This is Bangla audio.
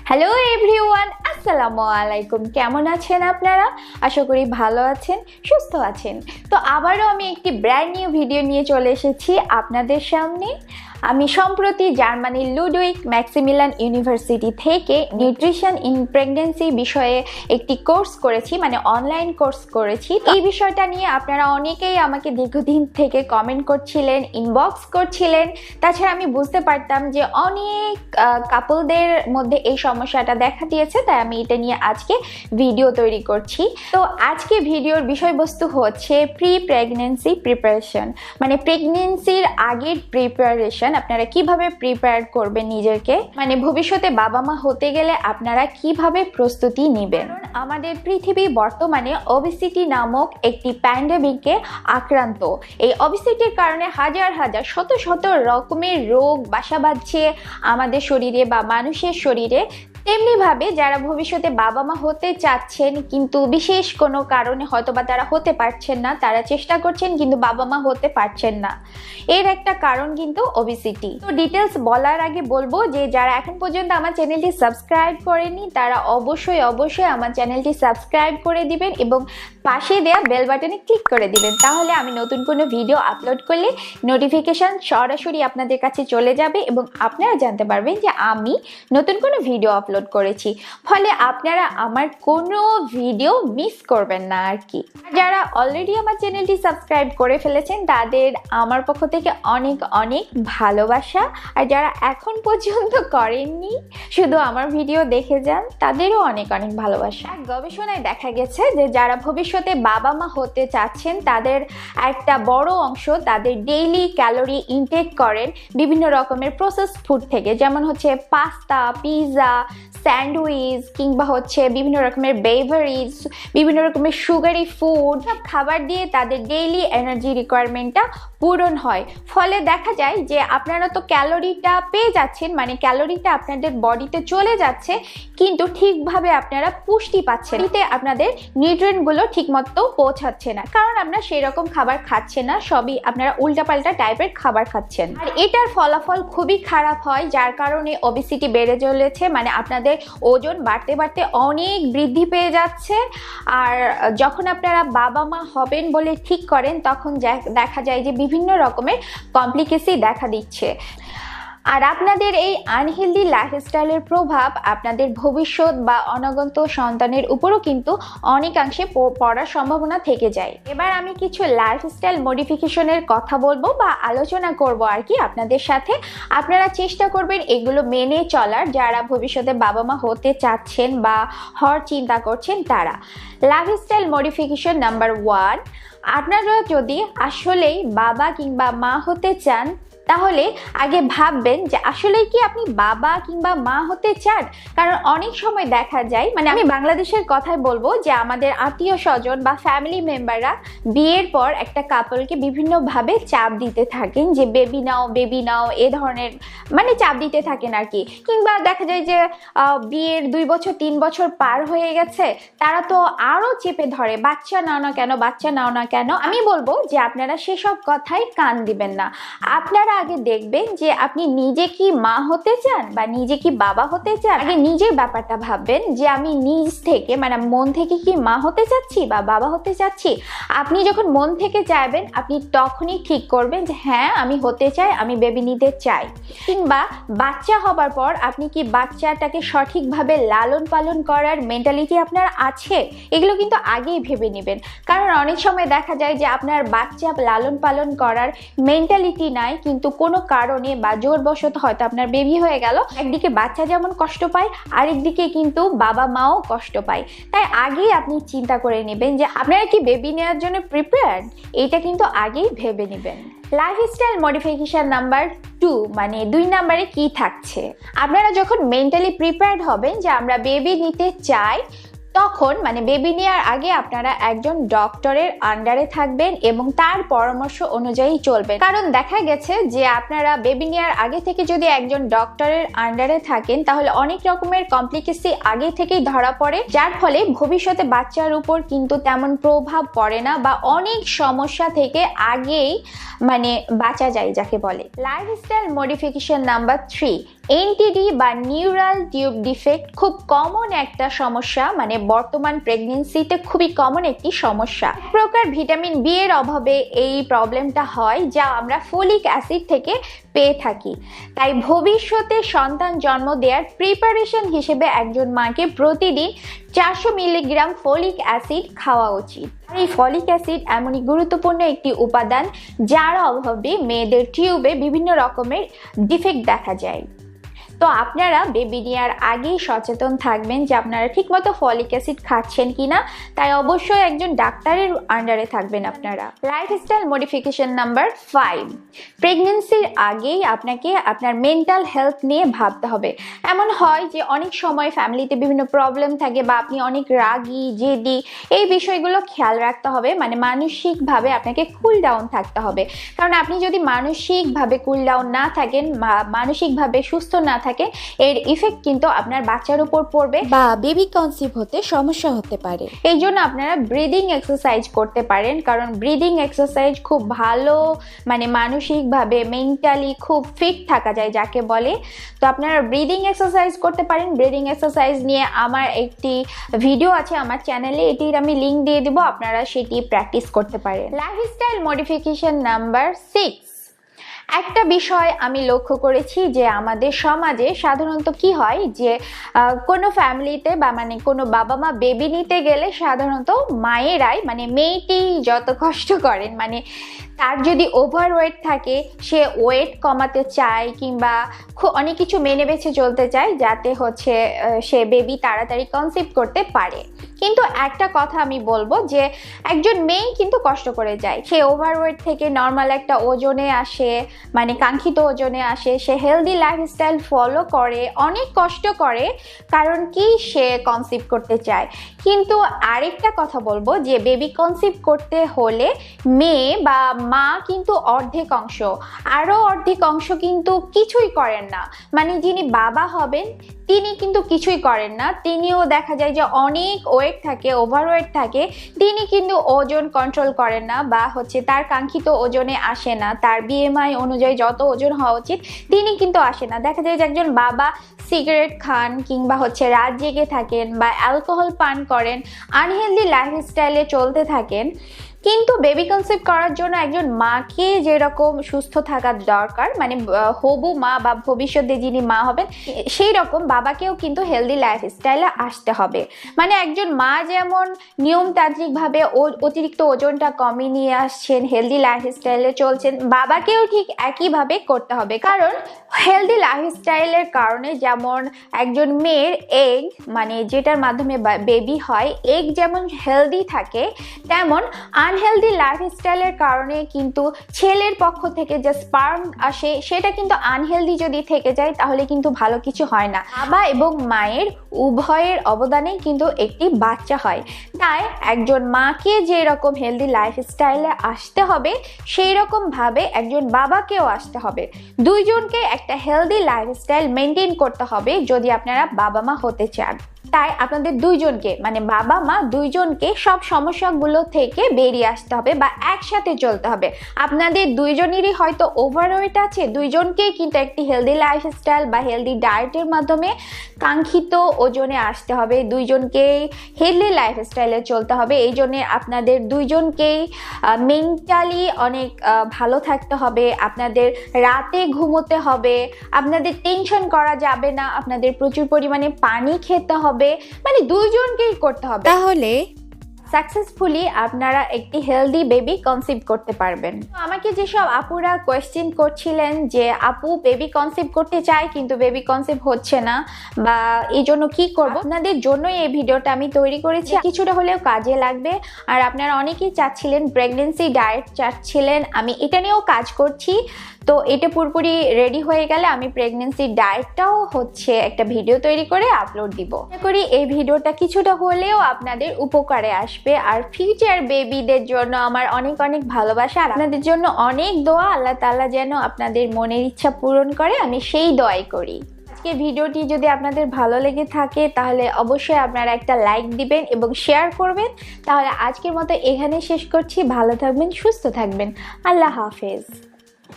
হ্যালো এভরিওয়ান, আসসালামু আলাইকুম। কেমন আছেন আপনারা? আশা করি ভালো আছেন, সুস্থ আছেন। তো আবারও আমি একটি ব্র্যান্ড নিউ ভিডিও নিয়ে চলে এসেছি আপনাদের সামনে। আমি সম্প্রতি জার্মানির লুডউইগ ম্যাক্সিমিলিয়ান ইউনিভার্সিটি থেকে নিউট্রিশন ইন প্রেগন্যান্সি বিষয়ে একটি কোর্স করেছি, মানে অনলাইন কোর্স করেছি। এই বিষয়টা নিয়ে আপনারা অনেকেই আমাকে দীর্ঘদিন থেকে কমেন্ট করছিলেন, ইনবক্স করছিলেন। তাছাড়া আমি বুঝতে পারতাম যে অনেক কাপলদের মধ্যে এই সমস্যাটা দেখা দিয়েছে, তাই আমি এটা নিয়ে আজকে ভিডিও তৈরি করছি। তো আজকে ভিডিওর বিষয়বস্তু হচ্ছে প্রি প্রেগন্যান্সি প্রিপারেশন, মানে প্রেগন্যান্সির আগের প্রিপারেশন। আপনারা কিভাবে প্রিপেয়ার করবেন নিজেকে, মানে ভবিষ্যতে বাবা মা হতে গেলে আপনারা কিভাবে প্রস্তুতি নেবেন। আমাদের পৃথিবী বর্তমানে ওবেসিটি নামক একটি প্যান্ডেমিকে আক্রান্ত। এই ওবেসিটির কারণে হাজার হাজার শত শত রকমের রোগ বাসা বাঁধছে আমাদের শরীরে বা মানুষের শরীরে। তেমনিভাবে যারা ভবিষ্যতে বাবা মা হতে চাচ্ছেন কিন্তু বিশেষ কোনো কারণে হয়তোবা তারা হতে পারছেন না, তারা চেষ্টা করছেন কিন্তু বাবা মা হতে পারছেন না, এর একটা কারণ কিন্তু ওবেসিটি। তো ডিটেলস বলার আগে বলবো যে যারা এখন পর্যন্ত আমার চ্যানেলটি সাবস্ক্রাইব করেনি তারা অবশ্যই আমার চ্যানেলটি সাবস্ক্রাইব করে দিবেন এবং পাশে দেওয়া বেল বাটনে ক্লিক করে দিবেন। তাহলে আমি নতুন কোনো ভিডিও আপলোড করলে নোটিফিকেশন সরাসরি আপনাদের কাছে চলে যাবে এবং আপনারা জানতে পারবেন যে আমি নতুন কোনো ভিডিও আপলোড করেছি। ফলে আপনারা আমার কোনো ভিডিও মিস করবেন না আর কি। যারা অলরেডি আমার চ্যানেলটি সাবস্ক্রাইব করে ফেলেছেন তাদের আমার পক্ষ থেকে অনেক অনেক ভালোবাসা, আর যারা এখন পর্যন্ত করেননি শুধু আমার ভিডিও দেখে যান তাদেরও অনেক অনেক ভালোবাসা। গবেষণায় দেখা গেছে যে যারা ভবিষ্যতে বাবা মা হতে চাচ্ছেন তাদের একটা বড় অংশ তাদের ডেইলি ক্যালোরি ইনটেক করেন বিভিন্ন রকমের প্রসেসড ফুড থেকে, যেমন হচ্ছে পাস্তা, পিৎজা, স্যান্ডউইচ কিংবা হচ্ছে বিভিন্ন রকমের বেভারেজ, বিভিন্ন রকমের সুগারি ফুড, সব খাবার দিয়ে তাদের ডেইলি এনার্জি রিকোয়ারমেন্টটা পূরণ হয়। ফলে দেখা যায় যে আপনারা তো ক্যালোরিটা পেয়ে যাচ্ছেন, মানে ক্যালোরিটা আপনাদের বডিতে চলে যাচ্ছে কিন্তু ঠিকভাবে আপনারা পুষ্টি পাচ্ছেন, এতে আপনাদের নিউট্রিয়েন্টগুলো ঠিকমতো পৌঁছাচ্ছে না, কারণ আপনারা সেই রকম খাবার খাচ্ছেন না, সবই আপনারা উল্টাপাল্টা টাইপের খাবার খাচ্ছেন। আর এটার ফলাফল খুবই খারাপ হয়, যার কারণে ওবেসিটি বেড়ে চলেছে, মানে আপনাদের ওজন বাড়তে বাড়তে অনেক বৃদ্ধি পেয়ে যাচ্ছে। আর যখন আপনারা বাবা মা হবেন বলে ঠিক করেন তখন দেখা যায় যে বিভিন্ন রকমের কমপ্লিকেশন দেখা দিচ্ছে। আর আপনাদের এই আনহেলদি লাইফস্টাইলের প্রভাব আপনাদের ভবিষ্যৎ বা অনাগত সন্তানের উপরও কিন্তু অনেকাংশে পড়ার সম্ভাবনা থেকে যায়। এবার আমি কিছু লাইফস্টাইল মডিফিকেশনের কথা বলবো বা আলোচনা করব আর কি আপনাদের সাথে। আপনারা চেষ্টা করবেন এগুলো মেনে চলার, যারা ভবিষ্যতে বাবা মা হতে চাচ্ছেন বা হওয়ার চিন্তা করছেন তারা। লাইফস্টাইল মডিফিকেশন নাম্বার 1, আপনারা যদি আসলেই বাবা কিংবা মা হতে চান তাহলে আগে ভাববেন যে আসলে কি আপনি বাবা কিংবা মা হতে চান। কারণ অনেক সময় দেখা যায়, মানে আমি বাংলাদেশের কথাই বলবো, যে আমাদের আত্মীয় স্বজন বা ফ্যামিলি মেম্বাররা বিয়ের পর একটা কাপলকে বিভিন্নভাবে চাপ দিতে থাকেন যে বেবি নাও এ ধরনের, মানে চাপ দিতে থাকেন আর কি। কিংবা দেখা যায় যে বিয়ের 2 বছর 3 বছর পার হয়ে গেছে, তারা তো আরও চেপে ধরে বাচ্চা নাও না কেন। আমি বলবো যে আপনারা সেসব কথাই কান দিবেন না। আপনারা আগে দেখবেন যে আপনি নিজে কি মা হতে চান বা নিজে কি বাবা হতে চান। আগে নিজের ব্যাপারটা ভাববেন যে আমি নিজ থেকে, মানে মন থেকে কি মা হতে চাচ্ছি বা বাবা হতে চাচ্ছি। আপনি যখন মন থেকে চাইবেন আপনি তখনই ঠিক করবেন যে হ্যাঁ আমি হতে চাই, আমি বেবি নিতে চাই। কিংবা বাচ্চা হবার পর আপনি কি বাচ্চাটাকে সঠিকভাবে লালন পালন করার মেন্টালিটি আপনার আছে, এগুলো কিন্তু আগেই ভেবে নেবেন। কারণ অনেক সময় দেখা যায় যে আপনার বাচ্চা লালন পালন করার মেন্টালিটি নাই, কিন্তু কোনো কারণে বা জোরবশত হয়তো আপনার বেবি হয়ে গেল। একদিকে বাচ্চা যেমন কষ্ট পায়, আরেকদিকে কিন্তু বাবা মাও কষ্ট পায়। তাই আগেই আপনি চিন্তা করে নেবেন যে আপনারা কি বেবি নেওয়ার জন্য প্রিপেয়ার্ড, এটা কিন্তু আগেই ভেবে নেবেন। লাইফস্টাইল মডিফিকেশন নাম্বার 2, মানে 2 নম্বরে কি থাকছে। আপনারা যখন মেন্টালি প্রিপেয়ার্ড হবেন যে আমরা বেবি নিতে চাই, তখন মানে বেবি নেওয়ার আগে আপনারা একজন ডক্টরের আন্ডারে থাকবেন এবং তার পরামর্শ অনুযায়ী চলবেন। কারণ দেখা গেছে যে আপনারা বেবি নেওয়ার আগে থেকে যদি একজন ডক্টরের আন্ডারে থাকেন তাহলে অনেক রকমের কমপ্লিকেশন আগে থেকেই ধরা পড়ে, যার ফলে ভবিষ্যতে বাচ্চার উপর কিন্তু তেমন প্রভাব পড়ে না বা অনেক সমস্যা থেকে আগেই মানে বাঁচা যায় যাকে বলে। লাইফস্টাইল মডিফিকেশন নাম্বার 3, এনটিডি বা নিউরাল টিউব ডিফেক্ট খুব কমন একটা সমস্যা, মানে বর্তমান প্রেগনেন্সিতে খুবই কমন একটি সমস্যা। এক প্রকার ভিটামিন বি এর অভাবে এই প্রবলেমটা হয়, যা আমরা ফলিক অ্যাসিড থেকে পেয়ে থাকি। তাই ভবিষ্যতে সন্তান জন্ম দেওয়ার প্রিপারেশন হিসেবে একজন মাকে প্রতিদিন 400 মিলিগ্রাম ফলিক অ্যাসিড খাওয়া উচিত। এই ফলিক অ্যাসিড এমনই গুরুত্বপূর্ণ একটি উপাদান যার অভাবে মেয়েদের টিউবে বিভিন্ন রকমের ডিফেক্ট দেখা যায়। তো আপনারা বেবি নেওয়ার আগেই সচেতন থাকবেন যে আপনারা ঠিকমতো ফলিক অ্যাসিড খাচ্ছেন কিনা, তাই অবশ্যই একজন ডাক্তারের আন্ডারে থাকবেন আপনারা। লাইফস্টাইল মডিফিকেশন নাম্বার 5, প্রেগনেন্সির আগেই আপনাকে আপনার মেন্টাল হেলথ নিয়ে ভাবতে হবে। এমন হয় যে অনেক সময় ফ্যামিলিতে বিভিন্ন প্রবলেম থাকে বা আপনি অনেক রাগী, জেদি, এই বিষয়গুলো খেয়াল রাখতে হবে। মানে মানসিকভাবে আপনাকে কুল ডাউন থাকতে হবে, কারণ আপনি যদি মানসিকভাবে কুল ডাউন না থাকেন, মানসিকভাবে সুস্থ না থাকেন, এর ইফেক্ট কিন্তু আপনার বাচ্চার উপর পড়বে বা বেবি কনসিভ হতে সমস্যা হতে পারে। এই জন্য আপনারা ব্রিদিং এক্সারসাইজ করতে পারেন, কারণ ব্রিদিং এক্সারসাইজ খুব ভালো, মানে মানসিকভাবে মেন্টালি খুব ফিট থাকা যায় যাকে বলে। তো আপনারা ব্রিদিং এক্সারসাইজ করতে পারেন। ব্রিদিং এক্সারসাইজ নিয়ে আমার একটি ভিডিও আছে আমার চ্যানেলে, এটির আমি লিঙ্ক দিয়ে দেবো, আপনারা সেটি প্র্যাকটিস করতে পারেন। লাইফস্টাইল মডিফিকেশন নাম্বার 6, একটা বিষয় আমি লক্ষ্য করেছি যে আমাদের সমাজে সাধারণত কি হয় যে কোনো ফ্যামিলিতে বা মানে কোনো বাবা মা বেবি নিতে গেলে সাধারণত মায়েরাই, মানে মেয়েটি যত কষ্ট করেন, মানে তার যদি ওভারওয়েট থাকে সে ওয়েট কমাতে চায় কিংবা অনেক কিছু মেনে বেছে চলতে চায় যাতে হচ্ছে সে বেবি তাড়াতাড়ি কনসিভ করতে পারে। কিন্তু একটা কথা আমি বলবো যে একজন মেয়ে কিন্তু কষ্ট করে যায়, সে ওভারওয়েট থেকে নর্মাল একটা ওজনে আসে, মানে কাঙ্ক্ষিত ওজনে আসে, সে হেলদি লাইফস্টাইল ফলো করে, অনেক কষ্ট করে, কারণ কি সে কনসিভ করতে চায়। কিন্তু আরেকটা কথা বলবো যে বেবি কনসিভ করতে হলে মেয়ে বা মা কিন্তু অর্ধেক অংশ, আরও অর্ধেক অংশ কিন্তু কিছুই করেন না। মানে যিনি বাবা হবেন তিনি কিন্তু কিছুই করেন না, তিনিও দেখা যায় যে অনেক ওয়েট থাকে, ওভারওয়েট থাকে, তিনি কিন্তু ওজন কন্ট্রোল করেন না বা হচ্ছে তার কাঙ্ক্ষিত ওজনে আসে না, তার বিএমআই অনুযায়ী যত ওজন হওয়া উচিত তিনি কিন্তু আসে না। দেখা যায় যে একজন বাবা সিগারেট খান কিংবা হচ্ছে রাত জেগে থাকেন বা অ্যালকোহল পান করেন, আনহেলদি লাইফস্টাইলে চলতে থাকেন। কিন্তু বেবি কনসিভ করার জন্য একজন মাকে যেরকম সুস্থ থাকা দরকার, মানে হবু মা বা ভবিষ্যতে যিনি মা হবেন সেই রকম বাবাকেও কিন্তু হেলদি লাইফস্টাইলে আসতে হবে। মানে একজন মা যেমন নিয়মতান্ত্রিকভাবে অতিরিক্ত ওজনটা কমিয়ে নিয়ে আসছেন, হেলদি লাইফস্টাইলে চলছেন, বাবাকেও ঠিক একইভাবে করতে হবে। কারণ হেলদি লাইফস্টাইলের কারণে যেমন একজন মেয়ের এগ, মানে যেটার মাধ্যমে বেবি হয়, এগ যেমন হেলদি থাকে, তেমন আনহেলদি লাইফস্টাইলের কারণে কিন্তু ছেলের পক্ষ থেকে যে স্পার্ম আসে সেটা কিন্তু আনহেলদি যদি থেকে যায় তাহলে কিন্তু ভালো কিছু হয় না। বাবা এবং মায়ের উভয়ের অবদানে কিন্তু একটি বাচ্চা হয়। তাই একজন মাকে যেরকম হেলদি লাইফস্টাইলে আসতে হবে সেই রকম ভাবে একজন বাবাকেও আসতে হবে। দুইজনকে একটা হেলদি লাইফস্টাইল মেনটেন করতে হবে যদি আপনারা বাবা মা হতে চান। তাই আপনাদের দুইজনকে, মানে বাবা মা দুইজনকে সব সমস্যাগুলো থেকে বেরিয়ে আসতে হবে বা একসাথে চলতে হবে। আপনাদের দুইজনেরই হয়তো ওভারওয়েট আছে, দুইজনকেই কিন্তু একটি হেলদি লাইফস্টাইল বা হেলদি ডায়েটের মাধ্যমে কাঙ্ক্ষিত ওজনে আসতে হবে, দুইজনকেই হেলদি লাইফস্টাইলে চলতে হবে। এই জন্য আপনাদের দুইজনকেই মেন্টালি অনেক ভালো থাকতে হবে, আপনাদের রাতে ঘুমোতে হবে, আপনাদের টেনশন করা যাবে না, আপনাদের প্রচুর পরিমাণে পানি খেতে হবে, মানে দুইজনকেই করতে হবে, তাহলে সাকসেসফুলি আপনারা একটি হেলদি বেবি কনসিভ করতে পারবেন। আমাকে যেসব আপুরা কোয়েশ্চেন করছিলেন যে আপু বেবি কনসিভ করতে চাই কিন্তু বেবি কনসিভ হচ্ছে না বা এই জন্য কি করব, আপনাদের জন্যই এই ভিডিওটা আমি তৈরি করেছি, কিছুটা হলেও কাজে লাগবে। আর আপনারা অনেকেই চাচ্ছিলেন প্রেগনেন্সি ডায়েট চাচ্ছিলেন, আমি এটা নিয়েও কাজ করছি। তো এটা পুরোপুরি রেডি হয়ে গেলে আমি প্রেগনেন্সি ডায়েটটাও হচ্ছে একটা ভিডিও তৈরি করে আপলোড দিব। আশা করি এই ভিডিওটা কিছুটা হলেও আপনাদের উপকারে আসবে। আর ফিউচার বেবিদের জন্য আমার অনেক অনেক ভালোবাসা আর আপনাদের জন্য অনেক দোয়া। আল্লাহ তাআলা যেন আপনাদের মনের ইচ্ছা পূরণ করে, আমি সেই দোয়াই করি। আজকে ভিডিওটি যদি আপনাদের ভালো লেগে থাকে তাহলে অবশ্যই আপনারা একটা লাইক দিবেন এবং শেয়ার করবেন। তাহলে আজকের মতো এখানে শেষ করছি। ভালো থাকবেন, সুস্থ থাকবেন, আল্লাহ হাফেজ।